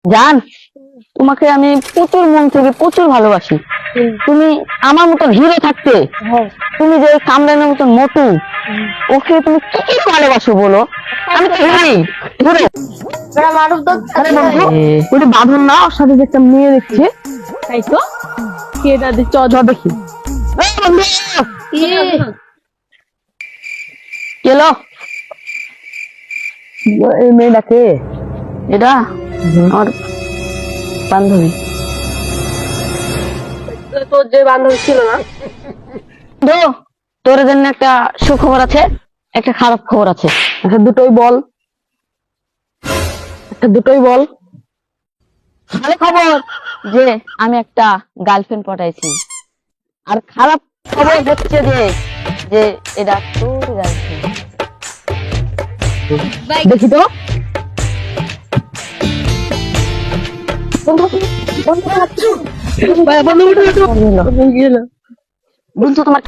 জান, তোমাকে আমি প্রচুর মন থেকে প্রচুর ভালোবাসি। তুমি আমার মতন হিরো থাকতে, তুমি যে কামরানের মতন মোটু, ওকে তুমি কি কি ভালোবাসো বলো? আমি তো হিরোই, হিরো। ওটা বাঁধন না, ওর সাথে যে একটা মেয়ে দেখছে, তাই তো কেটা দিচ্ছে, চ দেখি। কেলো এই মেয়েটাকে, এটা আমার বান্ধবী। তোর যে বান্ধবী ছিল না, তোর জন্য একটা সুখবর আছে, একটা খারাপ খবর আছে। আচ্ছা দুটোই বল, একটা দুটোই বল। ভালো খবর যে আমি একটা গার্লফ্রেন্ড পটাইছি, আর খারাপ খবর হচ্ছে যে যে এটা তোর গার্লফ্রেন্ড। দেখি তো বন্ধু, তোমার